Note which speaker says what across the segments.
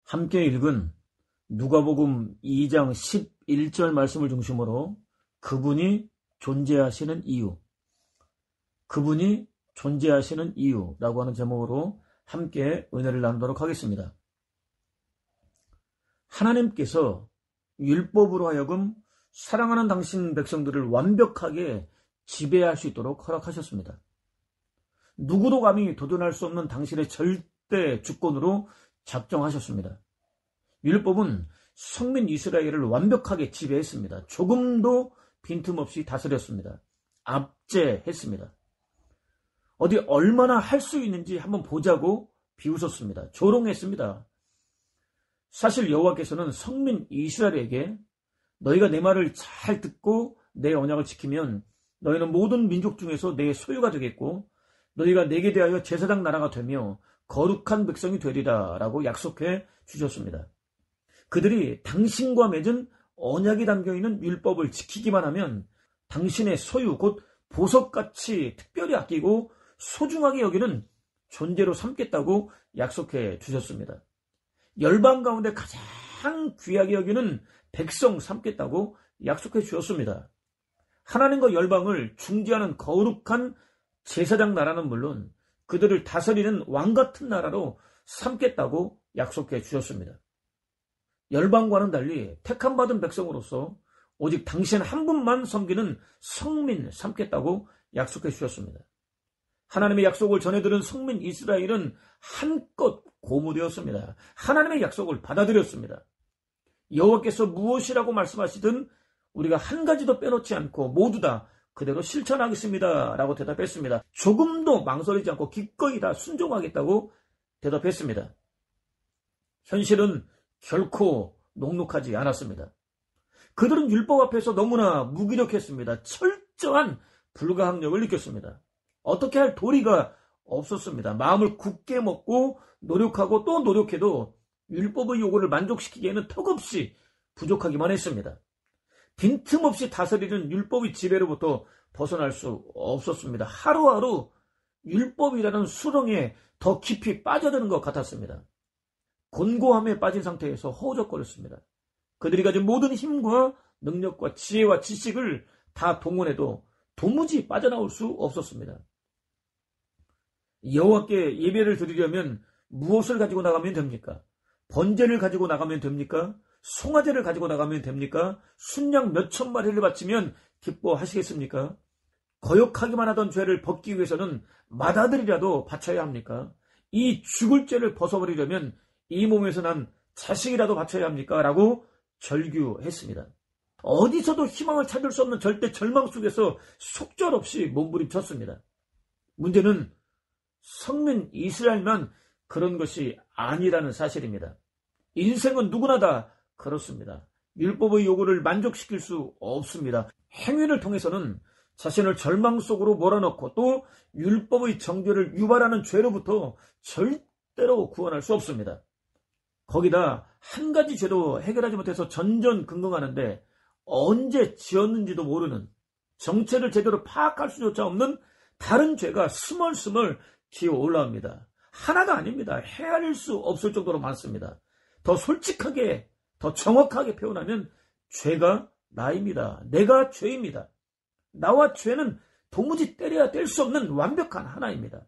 Speaker 1: 함께 읽은 누가복음 2장 11절 말씀을 중심으로 그분이 존재하시는 이유, 그분이 존재하시는 이유라고 하는 제목으로 함께 은혜를 나누도록 하겠습니다. 하나님께서 율법으로 하여금 사랑하는 당신 백성들을 완벽하게 지배할 수 있도록 허락하셨습니다. 누구도 감히 도전할 수 없는 당신의 절대 주권으로 작정하셨습니다. 율법은 성민 이스라엘을 완벽하게 지배했습니다. 조금도 빈틈없이 다스렸습니다. 압제했습니다. 어디 얼마나 할 수 있는지 한번 보자고 비웃었습니다. 조롱했습니다. 사실 여호와께서는 성민 이스라엘에게 너희가 내 말을 잘 듣고 내 언약을 지키면 너희는 모든 민족 중에서 내 소유가 되겠고 너희가 내게 대하여 제사장 나라가 되며 거룩한 백성이 되리라 라고 약속해 주셨습니다. 그들이 당신과 맺은 언약이 담겨있는 율법을 지키기만 하면 당신의 소유 곧 보석같이 특별히 아끼고 소중하게 여기는 존재로 삼겠다고 약속해 주셨습니다. 열방 가운데 가장 귀하게 여기는 백성 삼겠다고 약속해 주셨습니다. 하나님과 열방을 중재하는 거룩한 제사장 나라는 물론 그들을 다스리는 왕같은 나라로 삼겠다고 약속해 주셨습니다. 열방과는 달리 택함받은 백성으로서 오직 당신 한 분만 섬기는 성민 삼겠다고 약속해 주셨습니다. 하나님의 약속을 전해들은 성민 이스라엘은 한껏 고무되었습니다. 하나님의 약속을 받아들였습니다. 여호와께서 무엇이라고 말씀하시든 우리가 한 가지도 빼놓지 않고 모두 다 그대로 실천하겠습니다 라고 대답했습니다. 조금도 망설이지 않고 기꺼이 다 순종하겠다고 대답했습니다. 현실은 결코 녹록하지 않았습니다. 그들은 율법 앞에서 너무나 무기력했습니다. 철저한 불가항력을 느꼈습니다. 어떻게 할 도리가 없었습니다. 마음을 굳게 먹고 노력하고 또 노력해도 율법의 요구를 만족시키기에는 턱없이 부족하기만 했습니다. 빈틈없이 다스리는 율법의 지배로부터 벗어날 수 없었습니다. 하루하루 율법이라는 수렁에 더 깊이 빠져드는 것 같았습니다. 곤고함에 빠진 상태에서 허우적거렸습니다. 그들이 가진 모든 힘과 능력과 지혜와 지식을 다 동원해도 도무지 빠져나올 수 없었습니다. 여호와께 예배를 드리려면 무엇을 가지고 나가면 됩니까? 번제를 가지고 나가면 됩니까? 송아지를 가지고 나가면 됩니까? 순양 몇천 마리를 바치면 기뻐하시겠습니까? 거역하기만 하던 죄를 벗기 위해서는 맏아들이라도 바쳐야 합니까? 이 죽을 죄를 벗어버리려면 이 몸에서 난 자식이라도 바쳐야 합니까? 라고 절규했습니다. 어디서도 희망을 찾을 수 없는 절대 절망 속에서 속절없이 몸부림쳤습니다. 문제는 성민 이스라엘만 그런 것이 아니라는 사실입니다. 인생은 누구나 다 그렇습니다. 율법의 요구를 만족시킬 수 없습니다. 행위를 통해서는 자신을 절망 속으로 몰아넣고 또 율법의 정죄를 유발하는 죄로부터 절대로 구원할 수 없습니다. 거기다 한 가지 죄도 해결하지 못해서 전전긍긍하는데 언제 지었는지도 모르는 정체를 제대로 파악할 수조차 없는 다른 죄가 스멀스멀 기어 올라옵니다. 하나가 아닙니다. 헤아릴 수 없을 정도로 많습니다. 더 솔직하게 더 정확하게 표현하면 죄가 나입니다. 내가 죄입니다. 나와 죄는 도무지 때려야 뗄 수 없는 완벽한 하나입니다.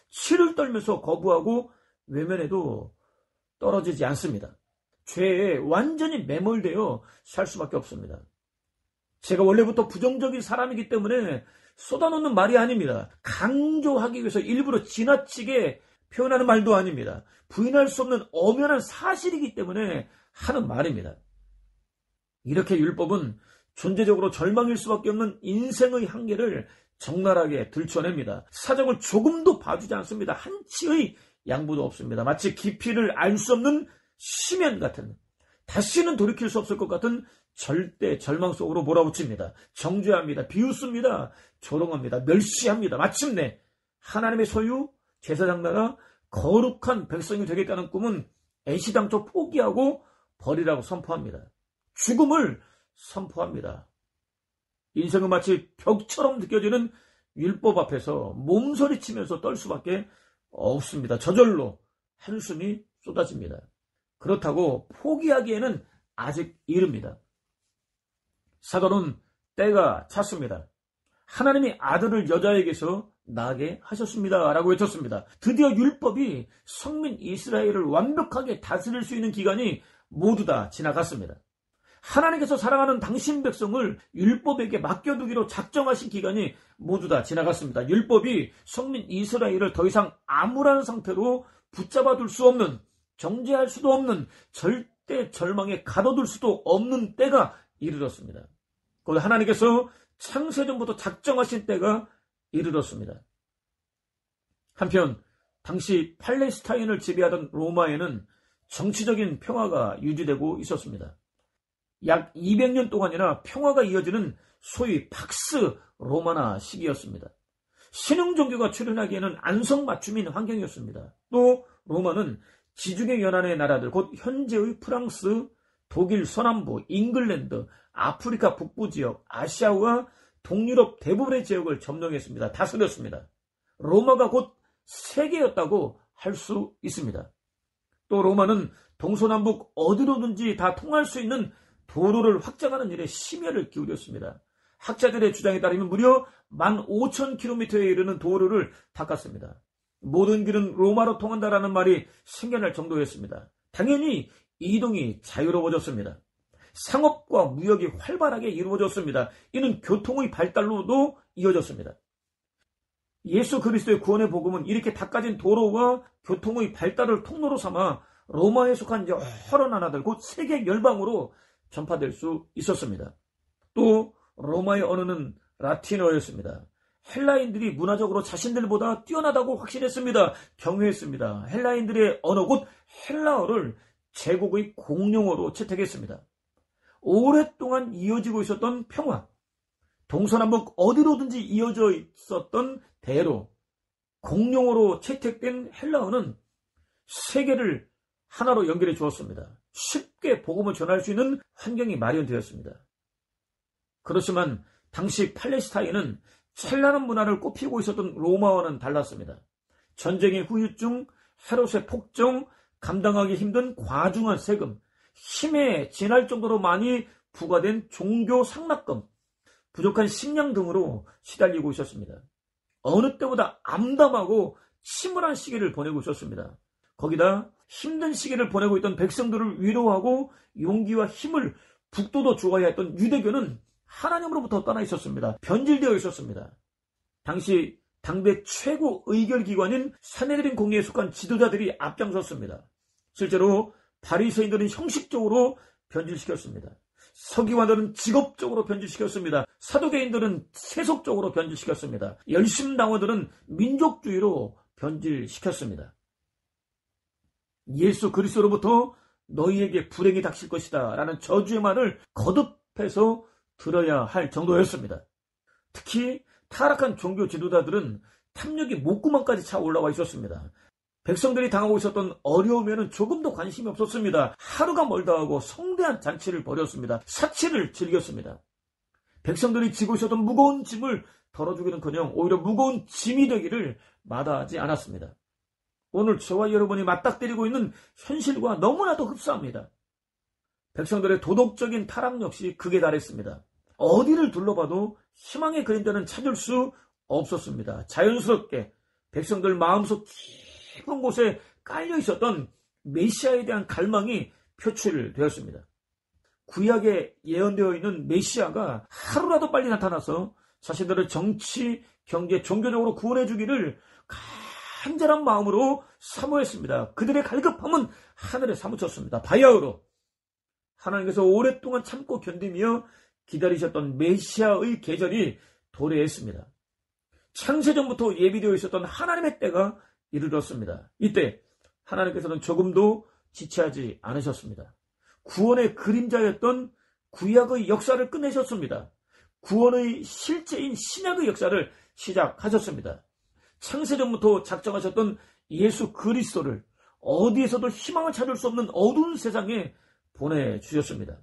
Speaker 1: 치를 떨면서 거부하고 외면해도 떨어지지 않습니다. 죄에 완전히 매몰되어 살 수밖에 없습니다. 제가 원래부터 부정적인 사람이기 때문에 쏟아놓는 말이 아닙니다. 강조하기 위해서 일부러 지나치게 표현하는 말도 아닙니다. 부인할 수 없는 엄연한 사실이기 때문에 하는 말입니다. 이렇게 율법은 존재적으로 절망일 수밖에 없는 인생의 한계를 적나라하게 들춰냅니다. 사정을 조금도 봐주지 않습니다. 한치의 양보도 없습니다. 마치 깊이를 알 수 없는 심연 같은, 다시는 돌이킬 수 없을 것 같은 절대 절망 속으로 몰아붙입니다. 정죄합니다. 비웃습니다. 조롱합니다. 멸시합니다. 마침내 하나님의 소유, 제사장 나라, 거룩한 백성이 되겠다는 꿈은 애시당초 포기하고 버리라고 선포합니다. 죽음을 선포합니다. 인생은 마치 벽처럼 느껴지는 율법 앞에서 몸서리치면서 떨 수밖에 없습니다. 저절로 한숨이 쏟아집니다. 그렇다고 포기하기에는 아직 이릅니다. 사도는 때가 찼습니다. 하나님이 아들을 여자에게서 낳게 하셨습니다. 라고 외쳤습니다. 드디어 율법이 성민 이스라엘을 완벽하게 다스릴 수 있는 기간이 모두 다 지나갔습니다. 하나님께서 사랑하는 당신 백성을 율법에게 맡겨두기로 작정하신 기간이 모두 다 지나갔습니다. 율법이 성민 이스라엘을 더 이상 암울한 상태로 붙잡아둘 수 없는, 정죄할 수도 없는, 절대 절망에 가둬둘 수도 없는 때가 이르렀습니다. 곧 하나님께서 창세전부터 작정하신 때가 이르렀습니다. 한편 당시 팔레스타인을 지배하던 로마에는 정치적인 평화가 유지되고 있었습니다. 약 200년 동안이나 평화가 이어지는 소위 팍스 로마나 시기였습니다. 신흥 종교가 출현하기에는 안성맞춤인 환경이었습니다. 또 로마는 지중해 연안의 나라들, 곧 현재의 프랑스, 독일 서남부, 잉글랜드, 아프리카 북부 지역, 아시아와 동유럽 대부분의 지역을 점령했습니다. 다스렸습니다. 로마가 곧 세계였다고 할 수 있습니다. 또 로마는 동서남북 어디로든지 다 통할 수 있는 도로를 확장하는 일에 심혈을 기울였습니다. 학자들의 주장에 따르면 무려 15,000km에 이르는 도로를 닦았습니다. 모든 길은 로마로 통한다라는 말이 생겨날 정도였습니다. 당연히 이동이 자유로워졌습니다. 상업과 무역이 활발하게 이루어졌습니다. 이는 교통의 발달로도 이어졌습니다. 예수 그리스도의 구원의 복음은 이렇게 닦아진 도로와 교통의 발달을 통로로 삼아 로마에 속한 여러 나라들, 곧 세계 열방으로 전파될 수 있었습니다. 또 로마의 언어는 라틴어였습니다. 헬라인들이 문화적으로 자신들보다 뛰어나다고 확신했습니다. 경외했습니다. 헬라인들의 언어, 곧 헬라어를 제국의 공용어로 채택했습니다. 오랫동안 이어지고 있었던 평화, 동서남북 어디로든지 이어져 있었던 대로, 공용어로 채택된 헬라어는 세계를 하나로 연결해 주었습니다. 쉽게 복음을 전할 수 있는 환경이 마련되었습니다. 그렇지만 당시 팔레스타인은 찬란한 문화를 꽃피우고 있었던 로마와는 달랐습니다. 전쟁의 후유증, 헤롯의 폭정, 감당하기 힘든 과중한 세금, 힘에 진할 정도로 많이 부과된 종교 상납금, 부족한 식량 등으로 시달리고 있었습니다. 어느 때보다 암담하고 침울한 시기를 보내고 있었습니다. 거기다 힘든 시기를 보내고 있던 백성들을 위로하고 용기와 힘을 북돋워 주어야 했던 유대교는 하나님으로부터 떠나 있었습니다. 변질되어 있었습니다. 당시 당대 최고 의결기관인 산헤드린 공회에 속한 지도자들이 앞장섰습니다. 실제로 바리새인들은 형식적으로 변질시켰습니다. 서기관들은 직업적으로 변질시켰습니다. 사두개인들은 세속적으로 변질시켰습니다. 열심당원들은 민족주의로 변질시켰습니다. 예수 그리스도로부터 너희에게 불행이 닥칠 것이다 라는 저주의 말을 거듭해서 들어야 할 정도였습니다. 특히 타락한 종교 지도자들은 탐욕이 목구멍까지 차 올라와 있었습니다. 백성들이 당하고 있었던 어려움에는 조금도 관심이 없었습니다. 하루가 멀다 하고 성대한 잔치를 벌였습니다. 사치를 즐겼습니다. 백성들이 지고 있었던 무거운 짐을 덜어주기는커녕 오히려 무거운 짐이 되기를 마다하지 않았습니다. 오늘 저와 여러분이 맞닥뜨리고 있는 현실과 너무나도 흡사합니다. 백성들의 도덕적인 타락 역시 극에 달했습니다. 어디를 둘러봐도 희망의 그림자는 찾을 수 없었습니다. 자연스럽게 백성들 마음속 깊은 곳에 깔려 있었던 메시아에 대한 갈망이 표출되었습니다. 구약에 예언되어 있는 메시아가 하루라도 빨리 나타나서 자신들을 정치, 경제, 종교적으로 구원해 주기를 간절한 마음으로 사모했습니다. 그들의 갈급함은 하늘에 사무쳤습니다. 바야흐로 하나님께서 오랫동안 참고 견디며 기다리셨던 메시아의 계절이 도래했습니다. 창세전부터 예비되어 있었던 하나님의 때가 이르렀습니다. 이때 하나님께서는 조금도 지체하지 않으셨습니다. 구원의 그림자였던 구약의 역사를 끝내셨습니다. 구원의 실제인 신약의 역사를 시작하셨습니다. 창세전부터 작정하셨던 예수 그리스도를 어디에서도 희망을 찾을 수 없는 어두운 세상에 보내주셨습니다.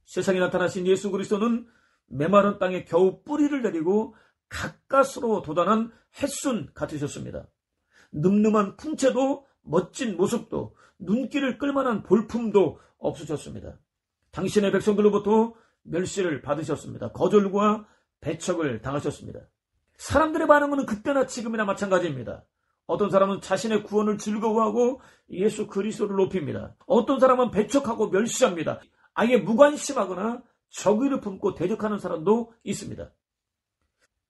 Speaker 1: 세상에 나타나신 예수 그리스도는 메마른 땅에 겨우 뿌리를 내리고 가까스로 돋아난 햇순 같으셨습니다. 늠름한 풍채도 멋진 모습도 눈길을 끌만한 볼품도 없으셨습니다. 당신의 백성들로부터 멸시를 받으셨습니다. 거절과 배척을 당하셨습니다. 사람들의 반응은 그때나 지금이나 마찬가지입니다. 어떤 사람은 자신의 구원을 즐거워하고 예수 그리스도를 높입니다. 어떤 사람은 배척하고 멸시합니다. 아예 무관심하거나 적의를 품고 대적하는 사람도 있습니다.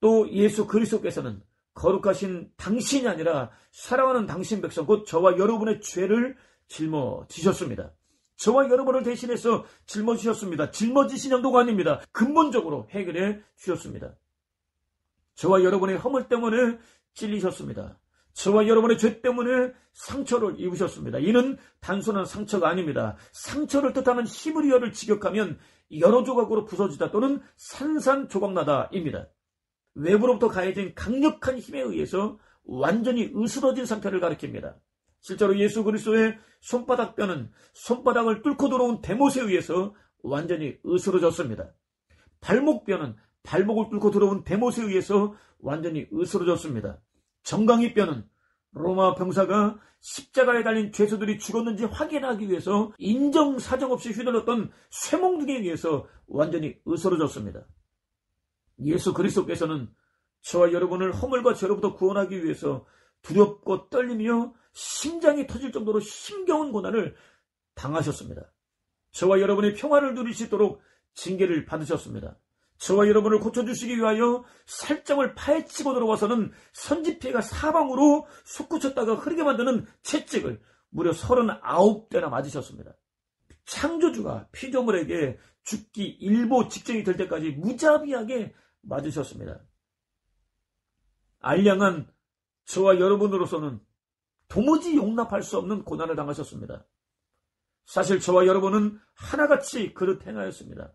Speaker 1: 또 예수 그리스도께서는 거룩하신 당신이 아니라 사랑하는 당신 백성 곧 저와 여러분의 죄를 짊어지셨습니다. 저와 여러분을 대신해서 짊어지셨습니다. 짊어지신 정도가 아닙니다. 근본적으로 해결해 주셨습니다. 저와 여러분의 허물 때문에 찔리셨습니다. 저와 여러분의 죄 때문에 상처를 입으셨습니다. 이는 단순한 상처가 아닙니다. 상처를 뜻하는 히브리어를 직역하면 여러 조각으로 부서지다 또는 산산조각나다입니다. 외부로부터 가해진 강력한 힘에 의해서 완전히 으스러진 상태를 가리킵니다. 실제로 예수 그리스도의 손바닥 뼈는 손바닥을 뚫고 들어온 데못에 의해서 완전히 으스러졌습니다. 발목 뼈는 발목을 뚫고 들어온 데못에 의해서 완전히 으스러졌습니다. 정강이 뼈는 로마 병사가 십자가에 달린 죄수들이 죽었는지 확인하기 위해서 인정사정 없이 휘둘렀던 쇠몽둥이에 의해서 완전히 으스러졌습니다. 예수 그리스도께서는 저와 여러분을 허물과 죄로부터 구원하기 위해서 두렵고 떨리며 심장이 터질 정도로 힘겨운 고난을 당하셨습니다. 저와 여러분이 평화를 누릴 수 있도록 징계를 받으셨습니다. 저와 여러분을 고쳐주시기 위하여 살점을 파헤치고 들어와서는 선지피해가 사방으로 솟구쳤다가 흐르게 만드는 채찍을 무려 39대나 맞으셨습니다. 창조주가 피조물에게 죽기 일보 직전이 될 때까지 무자비하게 맞으셨습니다. 알량한 저와 여러분으로서는 도무지 용납할 수 없는 고난을 당하셨습니다. 사실 저와 여러분은 하나같이 그릇 행하였습니다.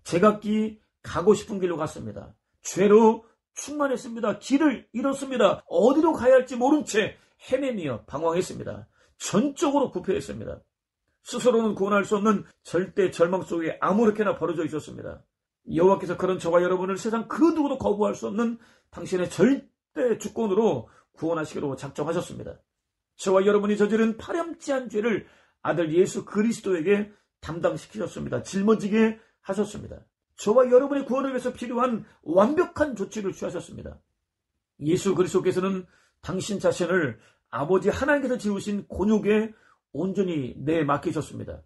Speaker 1: 제각기 가고 싶은 길로 갔습니다. 죄로 충만했습니다. 길을 잃었습니다. 어디로 가야 할지 모른 채 헤매며 방황했습니다. 전적으로 부패했습니다. 스스로는 구원할 수 없는 절대 절망 속에 아무렇게나 벌어져 있었습니다. 여호와께서 그런 저와 여러분을 세상 그 누구도 거부할 수 없는 당신의 절대 주권으로 구원하시기로 작정하셨습니다. 저와 여러분이 저지른 파렴치한 죄를 아들 예수 그리스도에게 담당시키셨습니다. 짊어지게 하셨습니다. 저와 여러분의 구원을 위해서 필요한 완벽한 조치를 취하셨습니다. 예수 그리스도께서는 당신 자신을 아버지 하나님께서 지으신 곤욕에 온전히 내맡기셨습니다.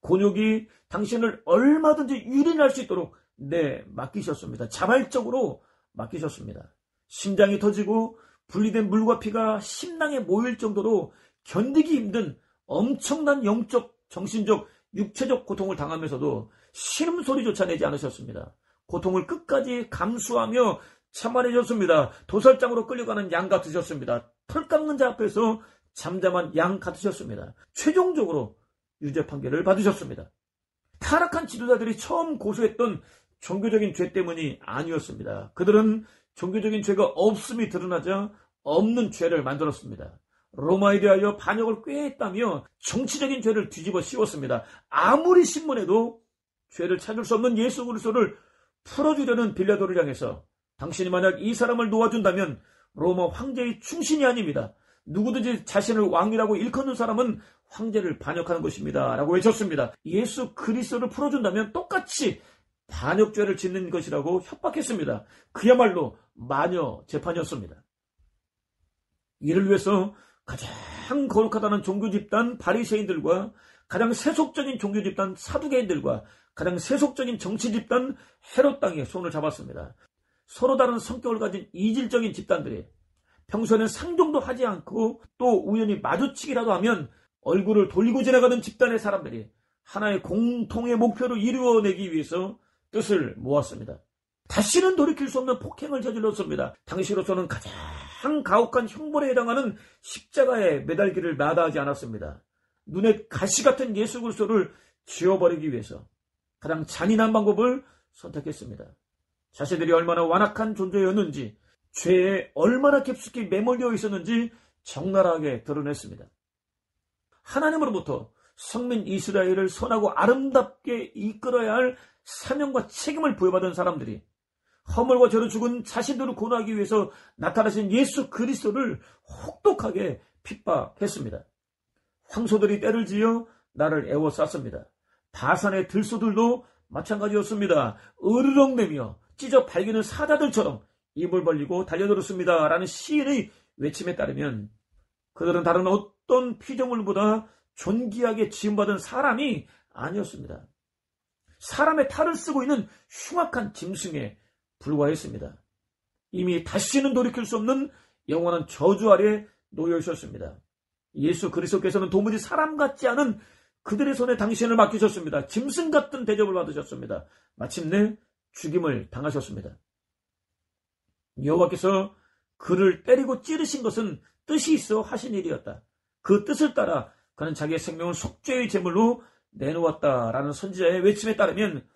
Speaker 1: 곤욕이 당신을 얼마든지 유린할 수 있도록 내맡기셨습니다. 자발적으로 맡기셨습니다. 심장이 터지고 분리된 물과 피가 심낭에 모일 정도로 견디기 힘든 엄청난 영적, 정신적, 육체적 고통을 당하면서도 신음소리조차 내지 않으셨습니다. 고통을 끝까지 감수하며 참아내셨습니다. 도살장으로 끌려가는 양 같으셨습니다. 털 깎는 자 앞에서 잠잠한 양 같으셨습니다. 최종적으로 유죄 판결을 받으셨습니다. 타락한 지도자들이 처음 고소했던 종교적인 죄 때문이 아니었습니다. 그들은 종교적인 죄가 없음이 드러나자 없는 죄를 만들었습니다. 로마에 대하여 반역을 꾀했다며 정치적인 죄를 뒤집어 씌웠습니다. 아무리 신문해도 죄를 찾을 수 없는 예수 그리스도를 풀어주려는 빌라도를 향해서 당신이 만약 이 사람을 놓아준다면 로마 황제의 충신이 아닙니다. 누구든지 자신을 왕이라고 일컫는 사람은 황제를 반역하는 것입니다. 라고 외쳤습니다. 예수 그리스도를 풀어준다면 똑같이 반역죄를 짓는 것이라고 협박했습니다. 그야말로 마녀 재판이었습니다. 이를 위해서 가장 거룩하다는 종교 집단 바리새인들과 가장 세속적인 종교 집단 사두개인들과 가장 세속적인 정치 집단 헤롯 당에 손을 잡았습니다. 서로 다른 성격을 가진 이질적인 집단들이 평소에는 상종도 하지 않고 또 우연히 마주치기라도 하면 얼굴을 돌리고 지나가는 집단의 사람들이 하나의 공통의 목표를 이루어내기 위해서 뜻을 모았습니다. 다시는 돌이킬 수 없는 폭행을 저질렀습니다. 당시로서는 가장 가혹한 형벌에 해당하는 십자가에 매달기를 마다하지 않았습니다. 눈에 가시 같은 예수 그리스도를 지워버리기 위해서 가장 잔인한 방법을 선택했습니다. 자신들이 얼마나 완악한 존재였는지, 죄에 얼마나 깊숙이 매몰되어 있었는지 적나라하게 드러냈습니다. 하나님으로부터 성민 이스라엘을 선하고 아름답게 이끌어야 할 사명과 책임을 부여받은 사람들이 허물과 죄로 죽은 자신들을 구원하기 위해서 나타나신 예수 그리스도를 혹독하게 핍박했습니다. 황소들이 떼를 지어 나를 애워쌌습니다. 바산의 들소들도 마찬가지였습니다. 으르렁대며 찢어 발기는 사자들처럼 입을 벌리고 달려들었습니다. 라는 시인의 외침에 따르면 그들은 다른 어떤 피조물보다 존귀하게 지음받은 사람이 아니었습니다. 사람의 탈을 쓰고 있는 흉악한 짐승에 불과했습니다. 이미 다시는 돌이킬 수 없는 영원한 저주 아래 놓여 있었습니다. 예수 그리스도께서는 도무지 사람 같지 않은 그들의 손에 당신을 맡기셨습니다. 짐승 같은 대접을 받으셨습니다. 마침내 죽임을 당하셨습니다. 여호와께서 그를 때리고 찌르신 것은 뜻이 있어 하신 일이었다. 그 뜻을 따라 그는 자기의 생명을 속죄의 제물로 내놓았다라는 선지자의 외침에 따르면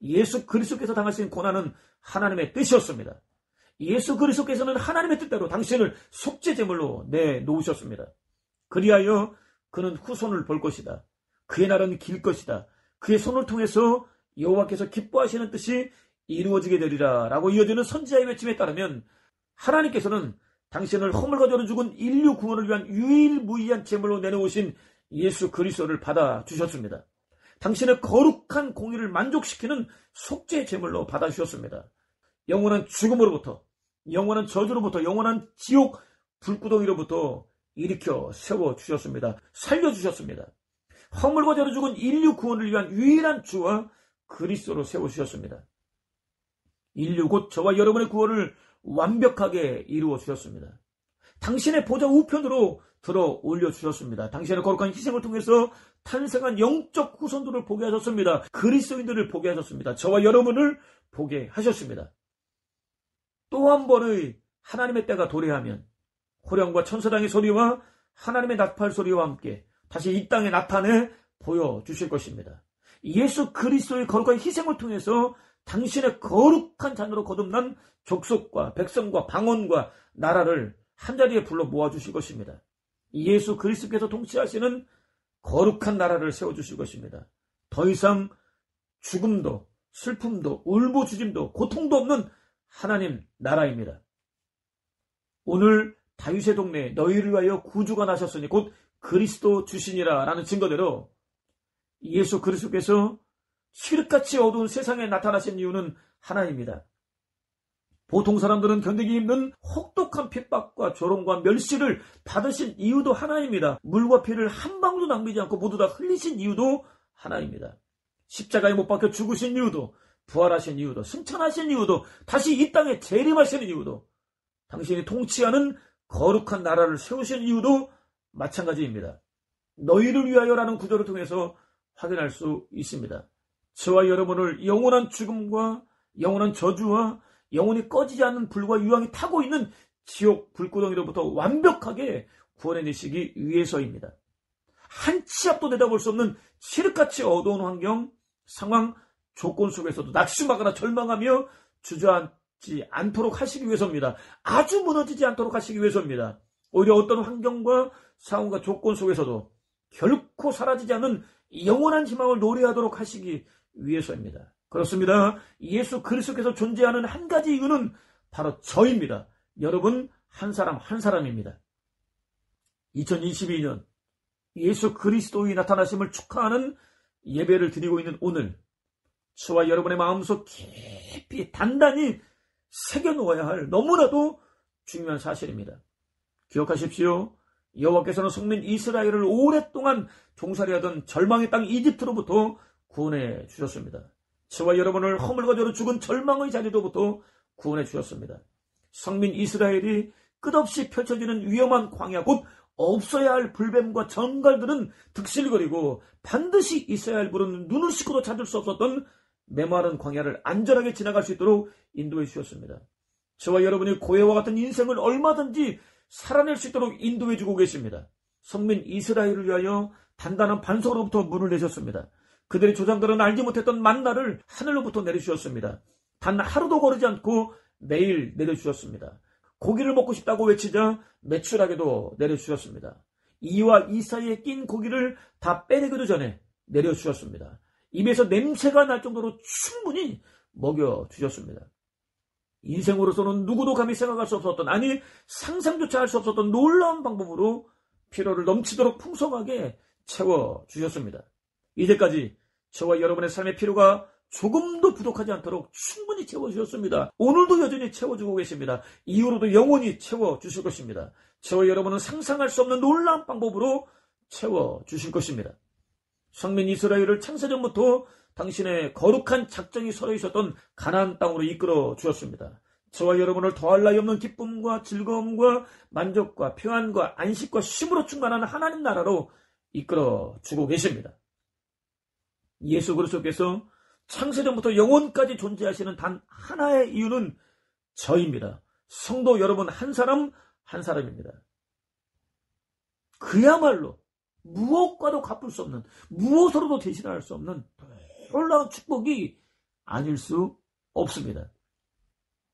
Speaker 1: 예수 그리스도께서 당하신 고난은 하나님의 뜻이었습니다. 예수 그리스도께서는 하나님의 뜻대로 당신을 속죄 제물로 내놓으셨습니다. 그리하여 그는 후손을 볼 것이다. 그의 날은 길 것이다. 그의 손을 통해서 여호와께서 기뻐하시는 뜻이 이루어지게 되리라 라고 이어지는 선지자의 외침에 따르면 하나님께서는 당신을 허물과 죄로 죽은 인류 구원을 위한 유일무이한 제물로 내놓으신 예수 그리스도를 받아주셨습니다. 당신의 거룩한 공의를 만족시키는 속죄 제물로 받아주셨습니다. 영원한 죽음으로부터, 영원한 저주로부터, 영원한 지옥 불구덩이로부터 일으켜 세워주셨습니다. 살려주셨습니다. 허물과 죄로 죽은 인류 구원을 위한 유일한 주와 그리스도로 세워주셨습니다. 인류 곧 저와 여러분의 구원을 완벽하게 이루어 주셨습니다. 당신의 보좌 우편으로 들어 올려주셨습니다. 당신의 거룩한 희생을 통해서 탄생한 영적 후손들을 보게 하셨습니다. 그리스도인들을 보게 하셨습니다. 저와 여러분을 보게 하셨습니다. 또 한 번의 하나님의 때가 도래하면 호령과 천사장의 소리와 하나님의 나팔 소리와 함께 다시 이 땅에 나타내 보여주실 것입니다. 예수 그리스도의 거룩한 희생을 통해서 당신의 거룩한 잔으로 거듭난 족속과 백성과 방언과 나라를 한자리에 불러 모아주실 것입니다. 예수 그리스도께서 통치하시는 거룩한 나라를 세워주실 것입니다. 더 이상 죽음도 슬픔도 울부짖음도 고통도 없는 하나님 나라입니다. 오늘 다윗의 동네에 너희를 위하여 구주가 나셨으니 곧 그리스도 주시니라 라는 증거대로 예수 그리스도께서 칠흑같이 어두운 세상에 나타나신 이유는 하나입니다. 보통 사람들은 견디기 힘든 혹독한 핍박과 조롱과 멸시를 받으신 이유도 하나입니다. 물과 피를 한 방울도 낭비지 않고 모두 다 흘리신 이유도 하나입니다. 십자가에 못 박혀 죽으신 이유도, 부활하신 이유도, 승천하신 이유도, 다시 이 땅에 재림하시는 이유도, 당신이 통치하는 거룩한 나라를 세우신 이유도 마찬가지입니다. 너희를 위하여라는 구절을 통해서 확인할 수 있습니다. 저와 여러분을 영원한 죽음과 영원한 저주와 영원히 꺼지지 않는 불과 유황이 타고 있는 지옥 불구덩이로부터 완벽하게 구원해내시기 위해서입니다. 한 치 앞도 내다볼 수 없는 칠흑같이 어두운 환경, 상황, 조건 속에서도 낙심하거나 절망하며 주저앉지 않도록 하시기 위해서입니다. 아주 무너지지 않도록 하시기 위해서입니다. 오히려 어떤 환경과 상황과 조건 속에서도 결코 사라지지 않는 영원한 희망을 노래하도록 하시기 위해서입니다. 그렇습니다. 예수 그리스도께서 존재하는 한 가지 이유는 바로 저입니다. 여러분 한 사람 한 사람입니다. 2022년 예수 그리스도의 나타나심을 축하하는 예배를 드리고 있는 오늘, 저와 여러분의 마음속 깊이 단단히 새겨놓아야 할 너무나도 중요한 사실입니다. 기억하십시오. 여호와께서는 성민 이스라엘을 오랫동안 종살이하던 절망의 땅 이집트로부터 구원해 주셨습니다. 저와 여러분을 허물과 죄로 죽은 절망의 자리로부터 구원해 주셨습니다. 성민 이스라엘이 끝없이 펼쳐지는 위험한 광야, 곧 없어야 할 불뱀과 정갈들은 득실거리고 반드시 있어야 할 물은 눈을 씻고도 찾을 수 없었던 메마른 광야를 안전하게 지나갈 수 있도록 인도해 주셨습니다. 저와 여러분이 고해와 같은 인생을 얼마든지 살아낼 수 있도록 인도해 주고 계십니다. 성민 이스라엘을 위하여 단단한 반석으로부터 문을 내셨습니다. 그들의 조상들은 알지 못했던 만나를 하늘로부터 내려주셨습니다. 단 하루도 거르지 않고 매일 내려주셨습니다. 고기를 먹고 싶다고 외치자 매출하게도 내려주셨습니다. 이와 이 사이에 낀 고기를 다 빼내기도 전에 내려주셨습니다. 입에서 냄새가 날 정도로 충분히 먹여주셨습니다. 인생으로서는 누구도 감히 생각할 수 없었던, 아니 상상조차 할 수 없었던 놀라운 방법으로 필요를 넘치도록 풍성하게 채워주셨습니다. 이제까지 저와 여러분의 삶의 필요가 조금도 부족하지 않도록 충분히 채워주셨습니다. 오늘도 여전히 채워주고 계십니다. 이후로도 영원히 채워주실 것입니다. 저와 여러분은 상상할 수 없는 놀라운 방법으로 채워주실 것입니다. 성민 이스라엘을 창세전부터 당신의 거룩한 작정이 서려 있었던 가나안 땅으로 이끌어 주었습니다. 저와 여러분을 더할 나위 없는 기쁨과 즐거움과 만족과 평안과 안식과 쉼으로 충만한 하나님 나라로 이끌어 주고 계십니다. 예수 그리스도께서 창세전부터 영원까지 존재하시는 단 하나의 이유는 저입니다. 성도 여러분 한 사람 한 사람입니다. 그야말로 무엇과도 갚을 수 없는, 무엇으로도 대신할 수 없는 놀라운 축복이 아닐 수 없습니다.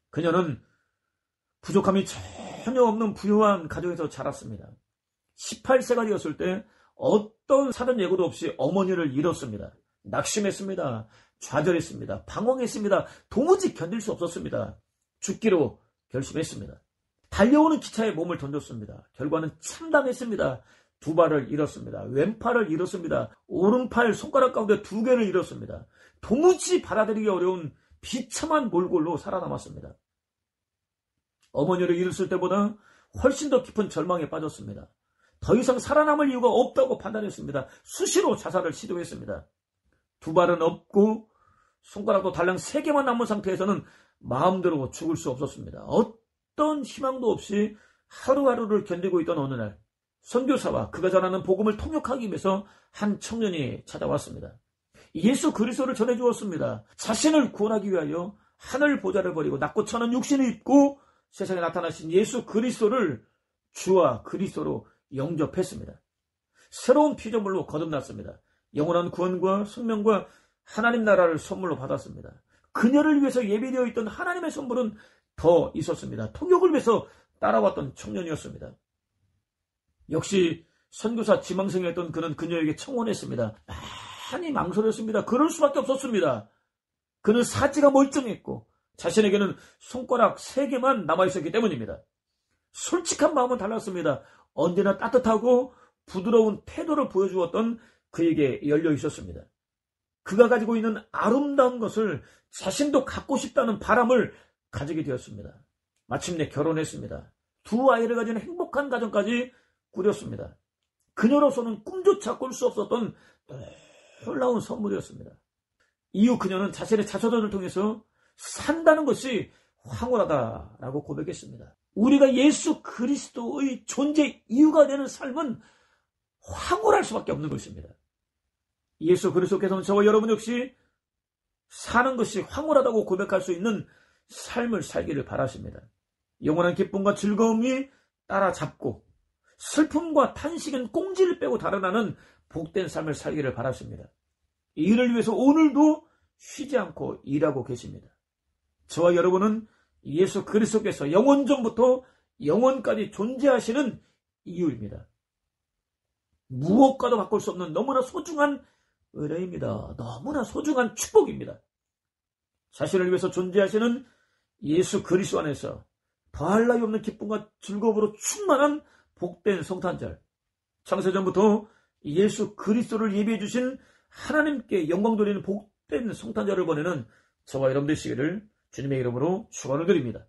Speaker 1: 그녀는 부족함이 전혀 없는 부유한 가정에서 자랐습니다. 18세가 되었을 때 어떤 사전 예고도 없이 어머니를 잃었습니다. 낙심했습니다. 좌절했습니다. 방황했습니다. 도무지 견딜 수 없었습니다. 죽기로 결심했습니다. 달려오는 기차에 몸을 던졌습니다. 결과는 참담했습니다. 2발을 잃었습니다. 왼팔을 잃었습니다. 오른팔 손가락 가운데 2개를 잃었습니다. 도무지 받아들이기 어려운 비참한 몰골로 살아남았습니다. 어머니를 잃었을 때보다 훨씬 더 깊은 절망에 빠졌습니다. 더 이상 살아남을 이유가 없다고 판단했습니다. 수시로 자살을 시도했습니다. 2발은 없고 손가락도 달랑 3개만 남은 상태에서는 마음대로 죽을 수 없었습니다. 어떤 희망도 없이 하루하루를 견디고 있던 어느 날 선교사와 그가 전하는 복음을 통역하기 위해서 한 청년이 찾아왔습니다. 예수 그리스도를 전해주었습니다. 자신을 구원하기 위하여 하늘 보좌를 버리고 낮고 천한 육신을 입고 세상에 나타나신 예수 그리스도를 주와 그리스도로 영접했습니다. 새로운 피조물로 거듭났습니다. 영원한 구원과 생명과 하나님 나라를 선물로 받았습니다. 그녀를 위해서 예비되어 있던 하나님의 선물은 더 있었습니다. 통역을 위해서 따라왔던 청년이었습니다. 역시 선교사 지망생이었던 그는 그녀에게 청혼했습니다. 많이 망설였습니다. 그럴 수밖에 없었습니다. 그는 사지가 멀쩡했고 자신에게는 손가락 3개만 남아있었기 때문입니다. 솔직한 마음은 달랐습니다. 언제나 따뜻하고 부드러운 태도를 보여주었던 그에게 열려 있었습니다. 그가 가지고 있는 아름다운 것을 자신도 갖고 싶다는 바람을 가지게 되었습니다. 마침내 결혼했습니다. 2 아이를 가진 행복한 가정까지 꾸렸습니다. 그녀로서는 꿈조차 꿀 수 없었던 놀라운 선물이었습니다. 이후 그녀는 자신의 자서전을 통해서 산다는 것이 황홀하다라고 고백했습니다. 우리가 예수 그리스도의 존재 이유가 되는 삶은 황홀할 수밖에 없는 것입니다. 예수 그리스도께서는 저와 여러분 역시 사는 것이 황홀하다고 고백할 수 있는 삶을 살기를 바라십니다. 영원한 기쁨과 즐거움이 따라잡고 슬픔과 탄식은 꽁지를 빼고 달아나는 복된 삶을 살기를 바라십니다. 이 일을 위해서 오늘도 쉬지 않고 일하고 계십니다. 저와 여러분은 예수 그리스도께서 영원전부터 영원까지 존재하시는 이유입니다. 무엇과도 바꿀 수 없는 너무나 소중한 은혜입니다. 너무나 소중한 축복입니다. 자신을 위해서 존재하시는 예수 그리스도 안에서 더할 나위 없는 기쁨과 즐거움으로 충만한 복된 성탄절, 창세전부터 예수 그리스도를 예비해 주신 하나님께 영광 돌리는 복된 성탄절을 보내는 저와 여러분 되시기를 주님의 이름으로 축원을 드립니다.